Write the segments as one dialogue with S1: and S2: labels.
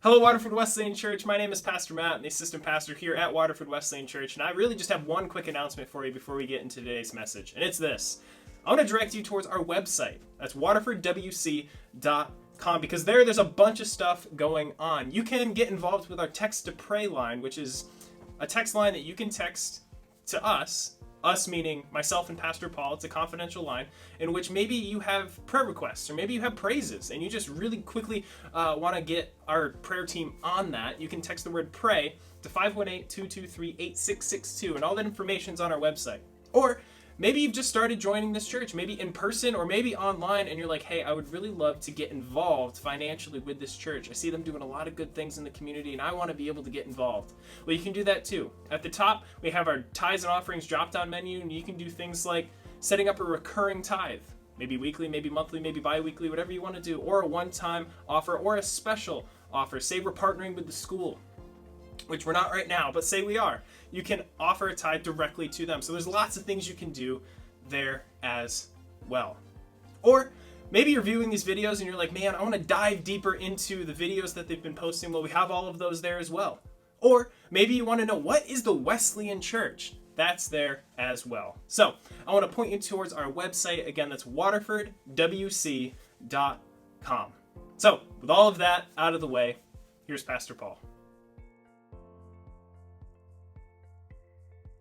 S1: Hello, Waterford Wesleyan Church. My name is Pastor Matt, the assistant pastor here at Waterford Wesleyan Church, and I really just have one quick announcement for you before we get into today's message, and it's this. I want to direct you towards our website. That's waterfordwc.com, because there's a bunch of stuff going on. You can get involved with our Text to Pray line, which is a text line that you can text to us meaning myself and Pastor Paul. It's a confidential line in which maybe you have prayer requests or maybe you have praises and you just really quickly want to get our prayer team on that. You can text the word pray to 518-223-8662, and all that information's on our website. Or maybe you've just started joining this church, maybe in person or maybe online, and you're like, hey, I would really love to get involved financially with this church. I see them doing a lot of good things in the community, and I want to be able to get involved. Well, you can do that too. At the top, we have our tithes and offerings drop-down menu, and you can do things like setting up a recurring tithe, maybe weekly, maybe monthly, maybe bi-weekly, whatever you want to do, or a one-time offer, or a special offer. Say we're partnering with the school, which we're not right now, but say we are. You can offer a tithe directly to them. So there's lots of things you can do there as well. Or maybe you're viewing these videos and you're like, man, I want to dive deeper into the videos that they've been posting. Well, we have all of those there as well. Or maybe you want to know, what is the Wesleyan Church? That's there as well. So I want to point you towards our website. Again, that's waterfordwc.com. So with all of that out of the way, here's Pastor Paul.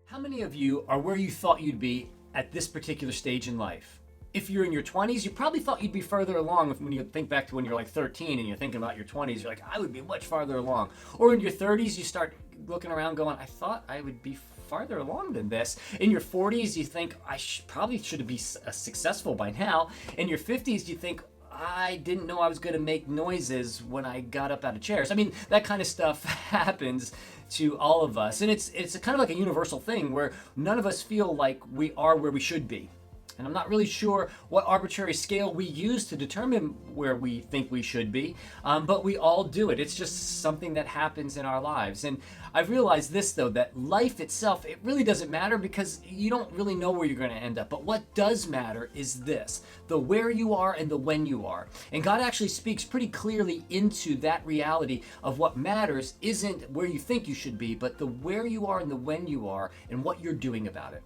S2: How many of you are where you thought you'd be at this particular stage in life? If you're in your 20s, you probably thought you'd be further along. When you think back to when you're like 13 and you're thinking about your 20s, you're like, I would be much farther along. Or in your 30s, you start looking around going, I thought I would be farther along than this. In your 40s, you think, I probably should be successful by now. In your 50s, you think, I didn't know I was going to make noises when I got up out of chairs. I mean, that kind of stuff happens to all of us. And it's kind of like a universal thing where none of us feel like we are where we should be. And I'm not really sure what arbitrary scale we use to determine where we think we should be, but we all do it. It's just something that happens in our lives. And I've realized this, though, that life itself, it really doesn't matter because you don't really know where you're going to end up. But what does matter is this, the where you are and the when you are. And God actually speaks pretty clearly into that reality of what matters isn't where you think you should be, but the where you are and the when you are and what you're doing about it.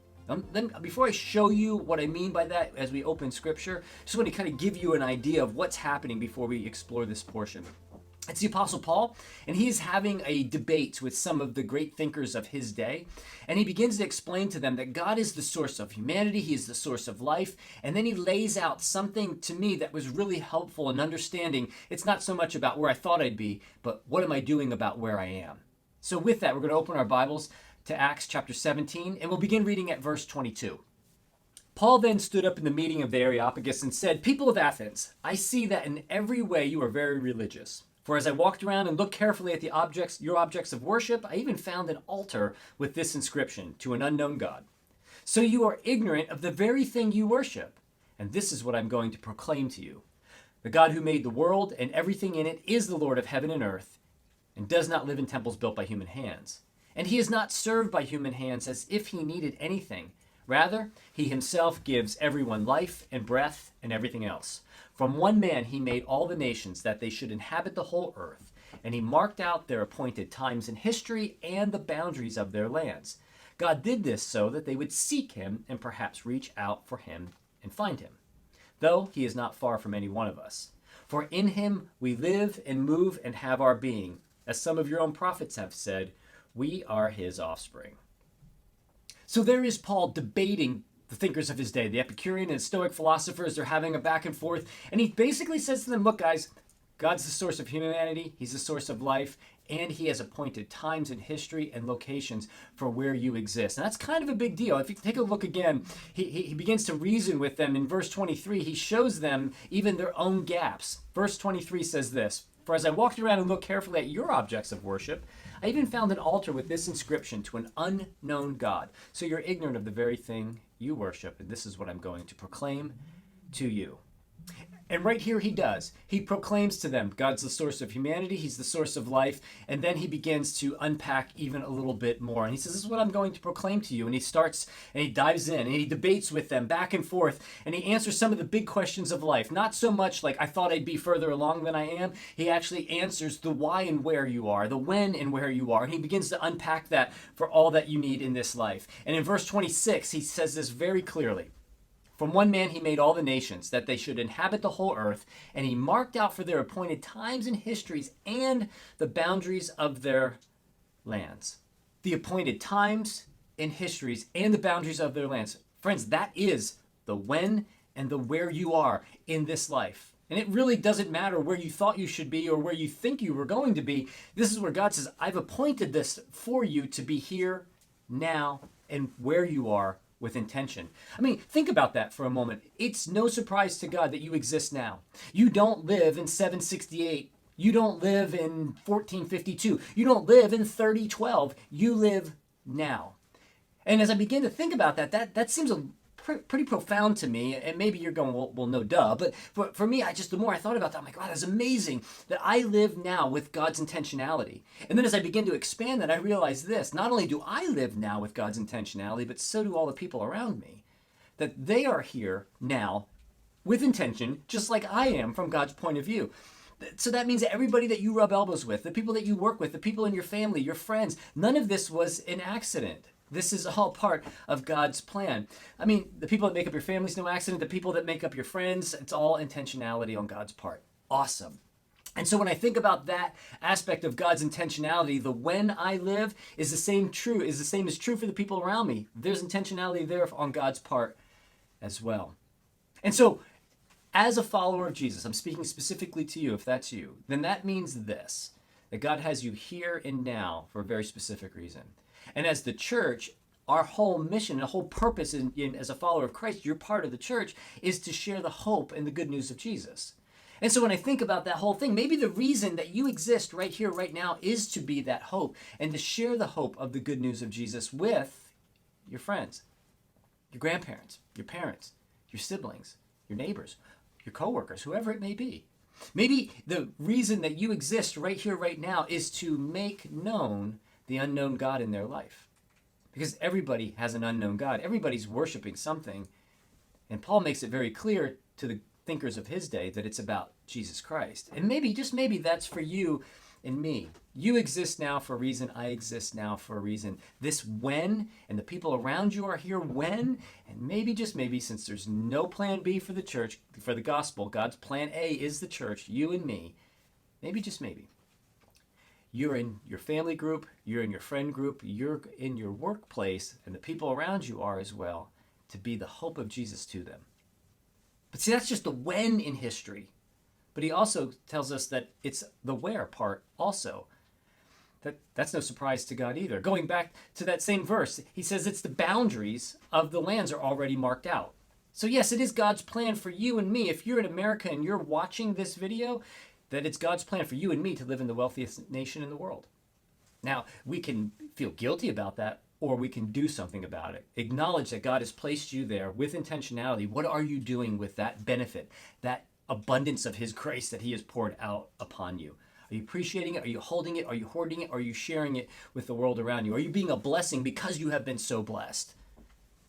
S2: Then, before I show you what I mean by that as we open Scripture, I just want to kind of give you an idea of what's happening before we explore this portion. It's the Apostle Paul, and he is having a debate with some of the great thinkers of his day, and he begins to explain to them that God is the source of humanity, he is the source of life, and then he lays out something to me that was really helpful in understanding it's not so much about where I thought I'd be, but what am I doing about where I am. So with that, we're going to open our Bibles to Acts chapter 17, and we'll begin reading at verse 22. Paul then stood up in the meeting of the Areopagus and said, People of Athens, I see that in every way you are very religious. For as I walked around and looked carefully at your objects of worship, I even found an altar with this inscription, to an unknown God. So you are ignorant of the very thing you worship, and this is what I'm going to proclaim to you. The God who made the world and everything in it is the Lord of heaven and earth, and does not live in temples built by human hands. And he is not served by human hands as if he needed anything. Rather, he himself gives everyone life and breath and everything else. From one man he made all the nations that they should inhabit the whole earth, and he marked out their appointed times in history and the boundaries of their lands. God did this so that they would seek him and perhaps reach out for him and find him, though he is not far from any one of us. For in him we live and move and have our being, as some of your own prophets have said, we are his offspring. So there is Paul debating the thinkers of his day, the Epicurean and Stoic philosophers. They're having a back and forth. And he basically says to them, look, guys, God's the source of humanity. He's the source of life. And he has appointed times in history and locations for where you exist. And that's kind of a big deal. If you take a look again, he begins to reason with them. In verse 23, he shows them even their own gaps. Verse 23 says this, For as I walked around and looked carefully at your objects of worship, I even found an altar with this inscription, to an unknown God. So you're ignorant of the very thing you worship, and this is what I'm going to proclaim to you. And right here he does. He proclaims to them God's the source of humanity, he's the source of life, and then he begins to unpack even a little bit more. And he says, this is what I'm going to proclaim to you. And he starts and he dives in and he debates with them back and forth, and he answers some of the big questions of life. Not so much like I thought I'd be further along than I am. He actually answers the why and where you are, the when and where you are. And he begins to unpack that for all that you need in this life. And in verse 26, he says this very clearly. From one man he made all the nations, that they should inhabit the whole earth, and he marked out for their appointed times and histories and the boundaries of their lands. The appointed times and histories and the boundaries of their lands. Friends, that is the when and the where you are in this life. And it really doesn't matter where you thought you should be or where you think you were going to be. This is where God says, I've appointed this for you to be here, now, and where you are with intention. I mean, think about that for a moment. It's no surprise to God that you exist now. You don't live in 768. You don't live in 1452. You don't live in 3012. You live now. And as I begin to think about that seems pretty profound to me. And maybe you're going, well, no, duh. But for me, the more I thought about that, I'm like, wow, that's amazing that I live now with God's intentionality. And then as I begin to expand that, I realize this. Not only do I live now with God's intentionality, but so do all the people around me. That they are here now with intention, just like I am from God's point of view. So that means that everybody that you rub elbows with, the people that you work with, the people in your family, your friends, none of this was an accident. This is all part of God's plan. I mean, the people that make up your family is no accident. The people that make up your friends, it's all intentionality on God's part. Awesome. And so when I think about that aspect of God's intentionality, the when I live is the same as true for the people around me. There's intentionality there on God's part as well. And so as a follower of Jesus, I'm speaking specifically to you if that's you, then that means this, that God has you here and now for a very specific reason. And as the church, our whole mission, the whole purpose as a follower of Christ, you're part of the church, is to share the hope and the good news of Jesus. And so when I think about that whole thing, maybe the reason that you exist right here, right now, is to be that hope and to share the hope of the good news of Jesus with your friends, your grandparents, your parents, your siblings, your neighbors, your coworkers, whoever it may be. Maybe the reason that you exist right here, right now, is to make known the unknown God in their life. Because everybody has an unknown God. Everybody's worshiping something. And Paul makes it very clear to the thinkers of his day that it's about Jesus Christ. And maybe, just maybe, that's for you and me. You exist now for a reason. I exist now for a reason. This when, and the people around you are here when, and maybe, just maybe, since there's no plan B for the church, for the gospel, God's plan A is the church, you and me, maybe, just maybe, you're in your family group, you're in your friend group, you're in your workplace, and the people around you are as well, to be the hope of Jesus to them. But see, that's just the when in history. But he also tells us that it's the where part also. That's no surprise to God either. Going back to that same verse, he says it's the boundaries of the lands are already marked out. So yes, it is God's plan for you and me. If you're in America and you're watching this video, that it's God's plan for you and me to live in the wealthiest nation in the world. Now, we can feel guilty about that, or we can do something about it. Acknowledge that God has placed you there with intentionality. What are you doing with that benefit, that abundance of his grace that he has poured out upon you? Are you appreciating it? Are you holding it? Are you hoarding it? Are you sharing it with the world around you? Are you being a blessing because you have been so blessed?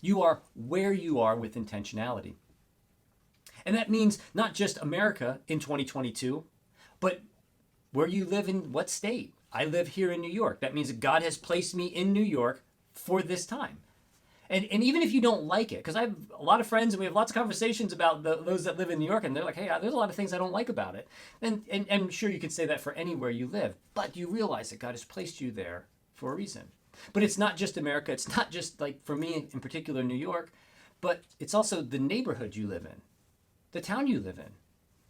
S2: You are where you are with intentionality. And that means not just America in 2022, but where you live in what state. I live here in New York. That means that God has placed me in New York for this time. And even if you don't like it, because I have a lot of friends and we have lots of conversations about those that live in New York, and they're like, hey, there's a lot of things I don't like about it. And I'm sure you could say that for anywhere you live, but you realize that God has placed you there for a reason. But it's not just America. It's not just, like, for me in particular, New York, but it's also the neighborhood you live in, the town you live in.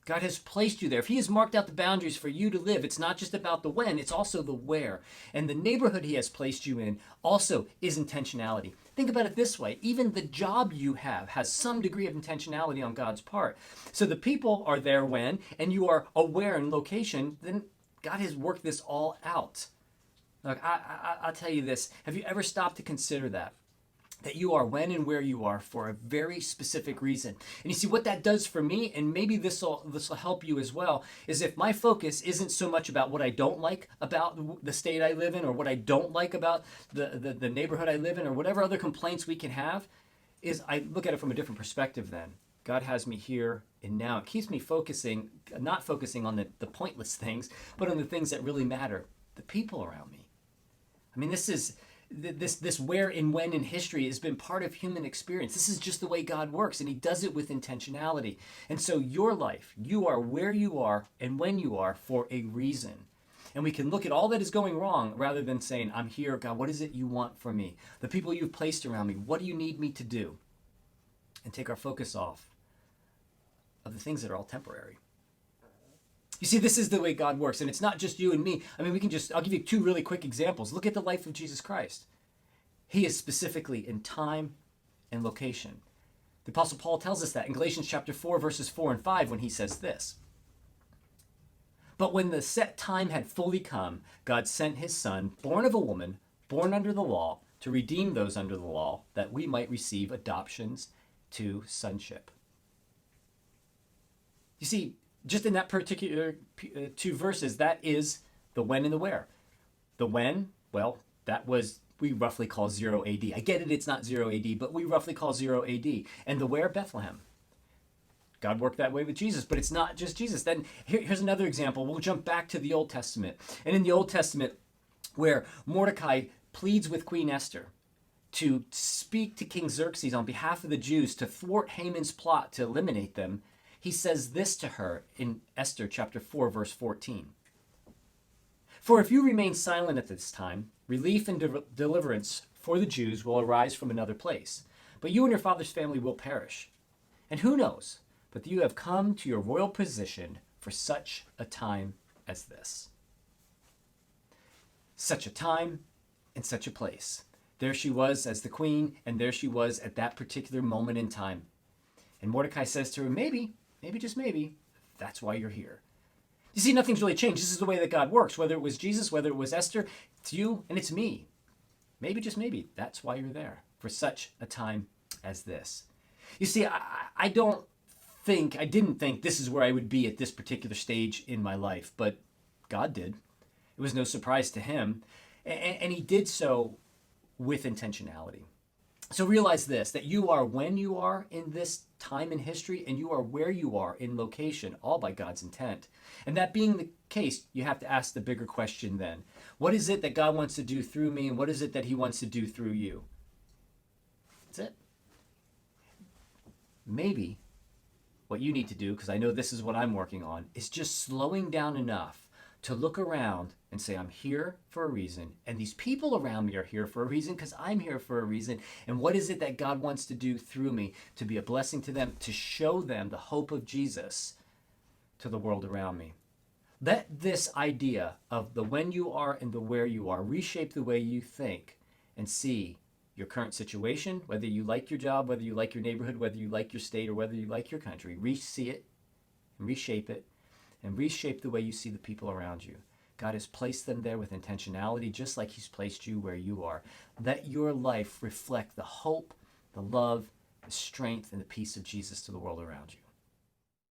S2: God has placed you there. If he has marked out the boundaries for you to live, it's not just about the when, it's also the where. And the neighborhood he has placed you in also is intentionality. Think about it this way. Even the job you have has some degree of intentionality on God's part. So the people are there when, and you are aware in location, then God has worked this all out. Look, I'll tell you this. Have you ever stopped to consider that? that you are when and where you are for a very specific reason. And you see what that does for me, and maybe this will help you as well, is if my focus isn't so much about what I don't like about the state I live in, or what I don't like about the neighborhood I live in, or whatever other complaints we can have, is I look at it from a different perspective then. God has me here and now. It keeps me focusing, not focusing on the pointless things, but on the things that really matter, the people around me. I mean, this where and when in history has been part of human experience. This is just the way God works, and he does it with intentionality. And so your life, you are where you are and when you are for a reason. And we can look at all that is going wrong rather than saying, I'm here, God, what is it you want from me? The people you've placed around me, what do you need me to do? And take our focus off of the things that are all temporary. You see, this is the way God works, and it's not just you and me. I mean, I'll give you two really quick examples. Look at the life of Jesus Christ. He is specifically in time and location. The Apostle Paul tells us that in Galatians chapter 4, verses 4 and 5, when he says this. But when the set time had fully come, God sent his Son, born of a woman, born under the law, to redeem those under the law, that we might receive adoptions to sonship. You see, just in that particular two verses, that is the when and the where. The when, well, that was, we roughly call 0 AD. I get it, it's not 0 AD, but we roughly call 0 AD. And the where, Bethlehem. God worked that way with Jesus, but it's not just Jesus. Then here's another example. We'll jump back to the Old Testament. And in the Old Testament, where Mordecai pleads with Queen Esther to speak to King Xerxes on behalf of the Jews to thwart Haman's plot to eliminate them, he says this to her in Esther chapter 4, verse 14. For if you remain silent at this time, relief and deliverance for the Jews will arise from another place, but you and your father's family will perish. And who knows, but you have come to your royal position for such a time as this. Such a time and such a place. There she was as the queen, and there she was at that particular moment in time. And Mordecai says to her, maybe, just maybe, that's why you're here. You see, nothing's really changed. This is the way that God works. Whether it was Jesus, whether it was Esther, it's you and it's me. Maybe, just maybe, that's why you're there, for such a time as this. You see, I didn't think this is where I would be at this particular stage in my life, but God did. It was no surprise to him, and he did so with intentionality. So realize this, that you are when you are in this time in history, and you are where you are in location, all by God's intent. And that being the case, you have to ask the bigger question then. What is it that God wants to do through me, and what is it that he wants to do through you? That's it. Maybe what you need to do, because I know this is what I'm working on, is just slowing down enough to look around and say, I'm here for a reason, and these people around me are here for a reason because I'm here for a reason, and what is it that God wants to do through me to be a blessing to them, to show them the hope of Jesus to the world around me. Let this idea of the when you are and the where you are reshape the way you think and see your current situation, whether you like your job, whether you like your neighborhood, whether you like your state, or whether you like your country. See it and reshape it, and reshape the way you see the people around you. God has placed them there with intentionality, just like he's placed you where you are. Let your life reflect the hope, the love, the strength, and the peace of Jesus to the world around you.